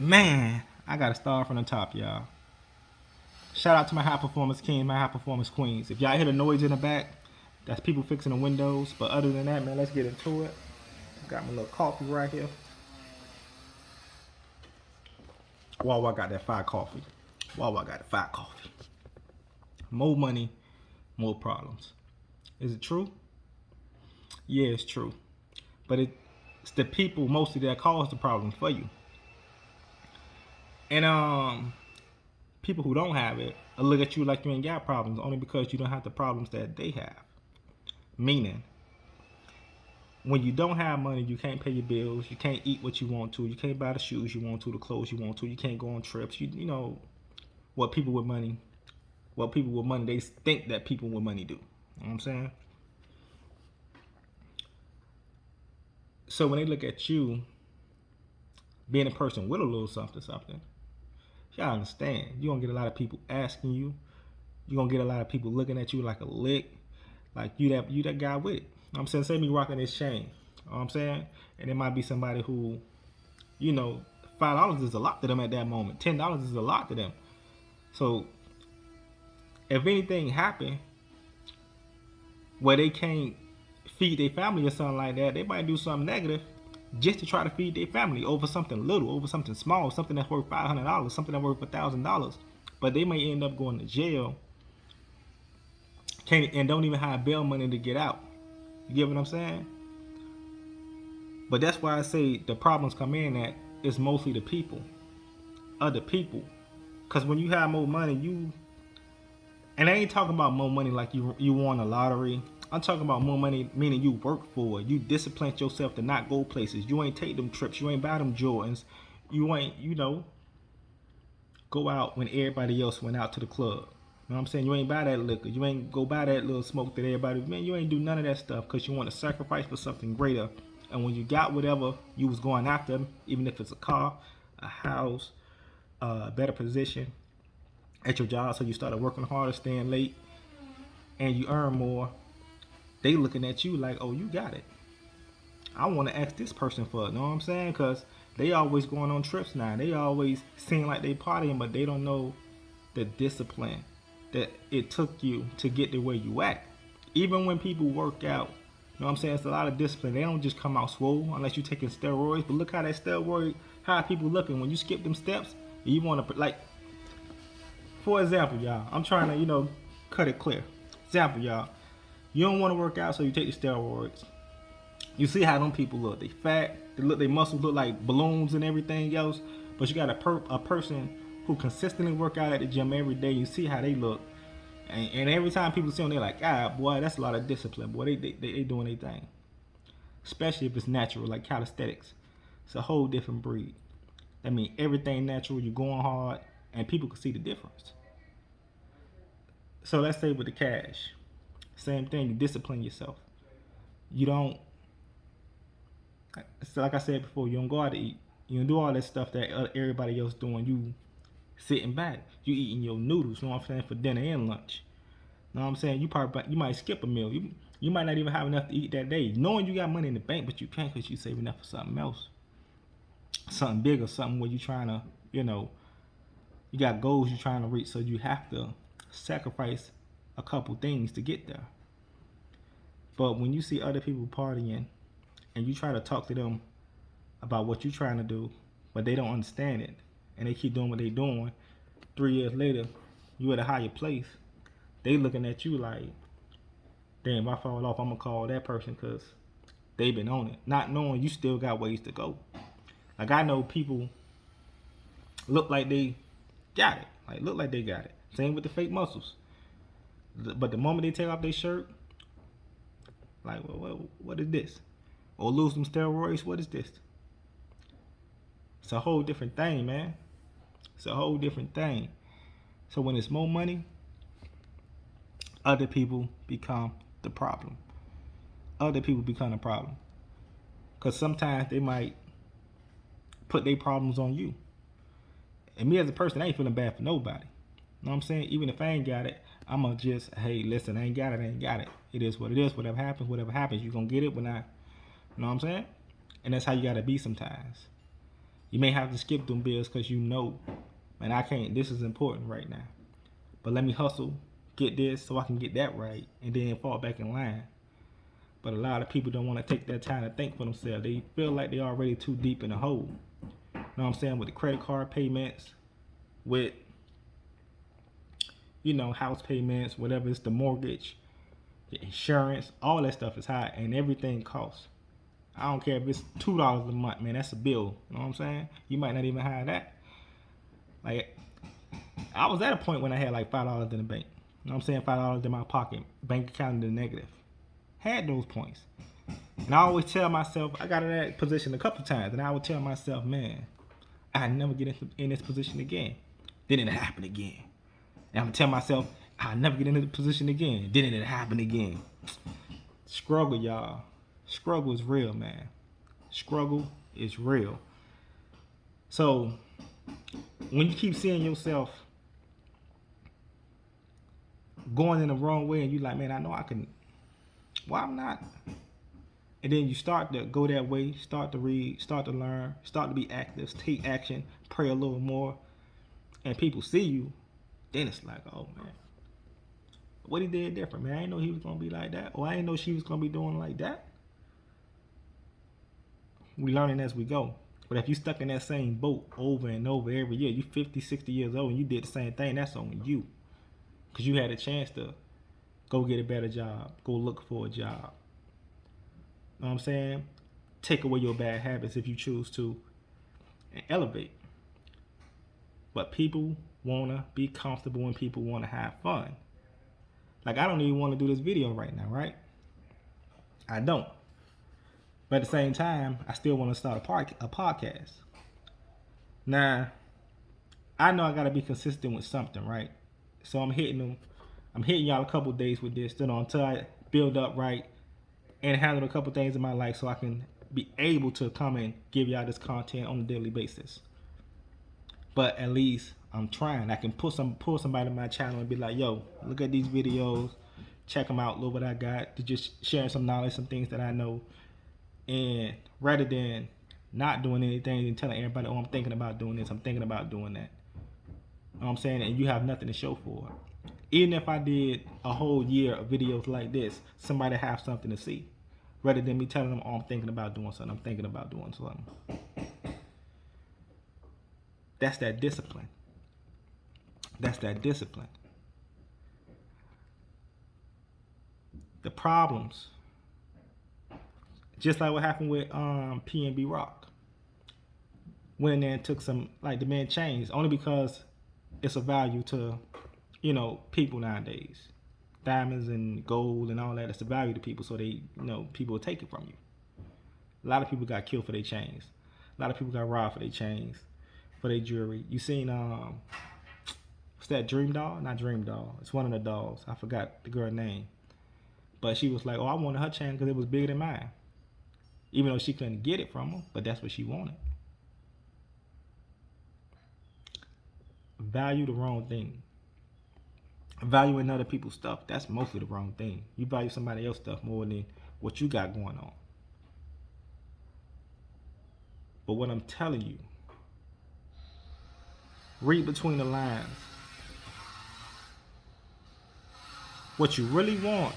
Man, I gotta start from the top, y'all. Shout out to my high performance kings, my high performance queens. If y'all hear the noise in the back, that's people fixing the windows. But other than that, man, let's get into it. Got my little coffee right here. Wawa got that fire coffee. Wawa got the fire coffee. More money, more problems. Is it true? Yeah, it's true. But it's the people mostly that cause the problems for you. And people who don't have it will look at you like you ain't got problems only because you don't have the problems that they have. Meaning, when you don't have money, you can't pay your bills, you can't eat what you want to, you can't buy the shoes you want to, the clothes you want to, you can't go on trips. You know what people with money, they think that people with money do. You know what I'm saying? So when they look at you being a person with a little something, y'all understand. You're gonna get a lot of people asking you. You're gonna get a lot of people looking at you like a lick, like you that guy with it. You know what I'm saying? Say me rocking this chain. You know what I'm saying? And it might be somebody who, $5 is a lot to them at that moment. $10 is a lot to them. So if anything happened where they can't feed their family or something like that, they might do something negative just to try to feed their family over something little, over something small, something that's worth $500, something that's worth $1,000. But they may end up going to jail, can't and don't even have bail money to get out. You get what I'm saying? But that's why I say the problems come in at it's mostly the people, other people. Cause when you have more money, and I ain't talking about more money like you won a lottery. I'm talking about more money meaning you work for it. You disciplined yourself to not go places. You ain't take them trips. You ain't buy them Jordans. You ain't, go out when everybody else went out to the club. You know what I'm saying? You ain't buy that liquor. You ain't go buy that little smoke that everybody, man, you ain't do none of that stuff because you want to sacrifice for something greater. And when you got whatever you was going after, even if it's a car, a house, a better position at your job, so you started working harder, staying late, and you earn more, they looking at you like, oh, you got it. I want to ask this person for it. You know what I'm saying? Because they always going on trips now. They always seem like they partying, but they don't know the discipline that it took you to get to where you at. Even when people work out, you know what I'm saying? It's a lot of discipline. They don't just come out swole unless you're taking steroids. But look how that steroid, how people looking when you skip them steps. You want to like, for example, y'all. I'm trying to cut it clear. Example, y'all. You don't want to work out, so you take the steroids. You see how them people look. They fat. Their muscles look like balloons and everything else. But you got a person who consistently work out at the gym every day. You see how they look. And every time people see them, they're like, ah, boy, that's a lot of discipline. Boy, they doing their thing. Especially if it's natural, like calisthenics. It's a whole different breed. That means everything natural, you're going hard, and people can see the difference. So let's say with the cash. Same thing, you discipline yourself. You don't, like I said before, you don't go out to eat. You don't do all that stuff that everybody else doing. You sitting back. You eating your noodles, you know what I'm saying, for dinner and lunch. You know what I'm saying? You might skip a meal. You might not even have enough to eat that day. Knowing you got money in the bank, but you can't because you saving up for something else. Something bigger, something where you trying to, you got goals you're trying to reach, so you have to sacrifice a couple things to get there. But when you see other people partying and you try to talk to them about what you're trying to do, but they don't understand it, and they keep doing what they're doing, 3 years later, you at a higher place, they looking at you like, damn, if I fall off, I'm going to call that person because they been on it. Not knowing you still got ways to go. Like, I know people look like they got it. Like, look like they got it. Same with the fake muscles. But the moment they take off their shirt, like, well, what is this? Or lose some steroids, what is this? It's a whole different thing, man. It's a whole different thing. So when it's more money, other people become the problem. Other people become the problem. Because sometimes they might put their problems on you. And me as a person, I ain't feeling bad for nobody. You know what I'm saying? Even if I ain't got it, I'm going to just, hey, listen, I ain't got it, I ain't got it. It is what it is. Whatever happens, you're going to get it when I, you know what I'm saying? And that's how you got to be sometimes. You may have to skip them bills because you know, man, I can't. This is important right now. But let me hustle, get this so I can get that right, and then fall back in line. But a lot of people don't want to take that time to think for themselves. They feel like they're already too deep in the hole. You know what I'm saying? With the credit card payments, with, house payments, whatever it's the mortgage, the insurance, all that stuff is high and everything costs. I don't care if it's $2 a month, man, that's a bill. You know what I'm saying? You might not even have that. Like, I was at a point when I had like $5 in the bank. You know what I'm saying? $5 in my pocket, bank account in the negative. Had those points. And I always tell myself, I got in that position a couple times, and I would tell myself, man, I never get in this position again. Then it happened again. And I'm gonna tell myself, I'll never get into the position again. Then it happened again. Struggle, y'all. Struggle is real, man. Struggle is real. So when you keep seeing yourself going in the wrong way and you like, man, I know I can, why I'm not? And then you start to go that way, start to read, start to learn, start to be active, take action, pray a little more, and people see you, then it's like, oh man, what he did different, man. I didn't know he was gonna be like that, or I didn't know she was gonna be doing like that. We learning as we go. But if you stuck in that same boat over and over every year, you 50, 60 years old and you did the same thing, that's on you. Because you had a chance to go get a better job, go look for a job. You know what I'm saying? Take away your bad habits if you choose to and elevate. But people want to be comfortable and people want to have fun. Like, I don't even want to do this video right now, right? I don't. But at the same time, I still want to start a podcast. Now, I know I got to be consistent with something, right? So I'm hitting y'all a couple days with this, until I build up right and handle a couple things in my life so I can be able to come and give y'all this content on a daily basis. But at least I'm trying. I can pull somebody to my channel and be like, yo, look at these videos, check them out, look what I got, to just sharing some knowledge, some things that I know. And rather than not doing anything and telling everybody, oh, I'm thinking about doing this, I'm thinking about doing that. You know what I'm saying? And you have nothing to show for it. Even if I did a whole year of videos like this, somebody have something to see. Rather than me telling them, oh, I'm thinking about doing something, I'm thinking about doing something. That's that discipline. That's that discipline. The problems, just like what happened with PNB Rock. Went in there and took some, like, the man changed, only because it's a value to, people nowadays. Diamonds and gold and all that, it's a value to people, so they, people will take it from you. A lot of people got killed for their chains. A lot of people got robbed for their chains, for their jewelry. You seen, what's that, Dream Doll? Not Dream Doll. It's one of the dolls. I forgot the girl's name. But she was like, oh, I wanted her chain because it was bigger than mine. Even though she couldn't get it from him, but that's what she wanted. Value the wrong thing. Valuing other people's stuff, that's mostly the wrong thing. You value somebody else's stuff more than what you got going on. But what I'm telling you, read between the lines. What you really want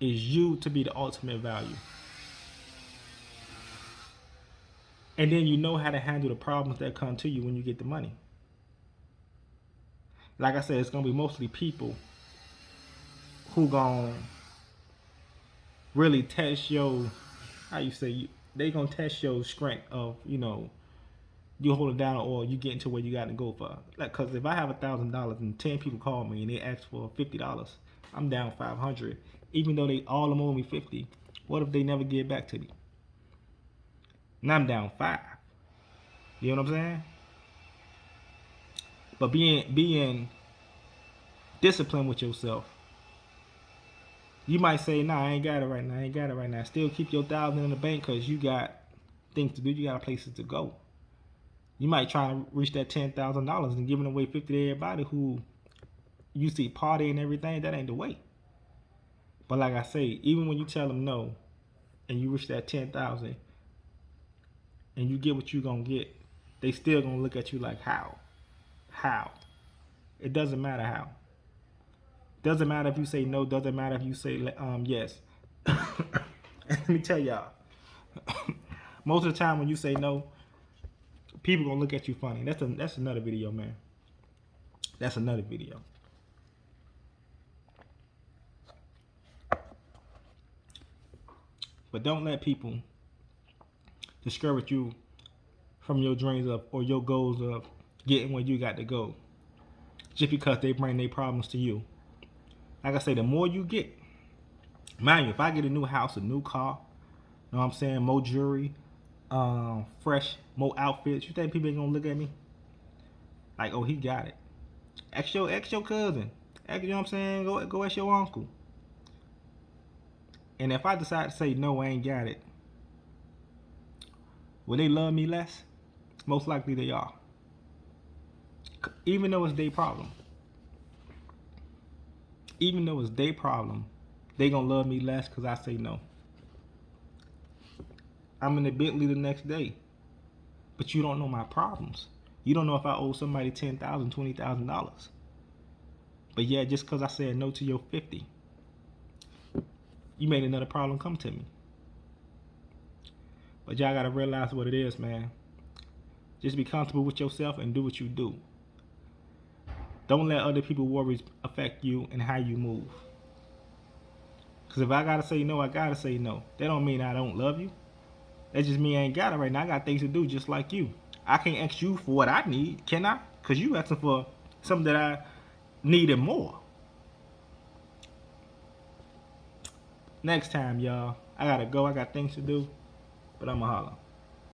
is you to be the ultimate value. And then you know how to handle the problems that come to you when you get the money. Like I said, it's going to be mostly people who going to really test your, they going to test your strength of, you hold it down or you get into where you got to go for. Like, because if I have $1,000 and 10 people call me and they ask for $50, I'm down $500. Even though they all of them owe me $50, what if they never get back to me? And I'm down $5. You know what I'm saying? But being disciplined with yourself. You might say, nah, I ain't got it right now. Still keep your $1,000 in the bank because you got things to do. You got places to go. You might try to reach that $10,000 and giving away $50 to everybody who you see party and everything. That ain't the way. But like I say, even when you tell them no and you reach that $10,000 and you get what you gonna get, they still gonna look at you like how? How? It doesn't matter how. Doesn't matter if you say no. Doesn't matter if you say yes. Let me tell y'all. Most of the time when you say no, people gonna look at you funny. That's another video, man. That's another video. But don't let people discourage you from your dreams of or your goals of getting where you got to go. Just because they bring their problems to you. Like I say, the more you get, mind you, if I get a new house, a new car, you know what I'm saying, more jewelry, fresh, more outfits, you think people ain't gonna look at me like, oh, he got it? Ask your cousin. Ask, you know what I'm saying? Go ask your uncle. And if I decide to say no, I ain't got it, will they love me less? Most likely they are. Even though it's their problem. Even though it's their problem, they gonna love me less because I say no. I'm in the Bentley the next day, but you don't know my problems. You don't know if I owe somebody $10,000, $20,000. But yeah, just because I said no to your 50, you made another problem come to me. But y'all gotta realize what it is, man. Just be comfortable with yourself and do what you do. Don't let other people's worries affect you and how you move. Because if I gotta say no, I gotta say no. That don't mean I don't love you. That just mean I ain't got it right now. I got things to do just like you. I can't ask you for what I need, can I? Because you asking for something that I need and more. Next time, y'all. I gotta go. I got things to do. But I'ma holler.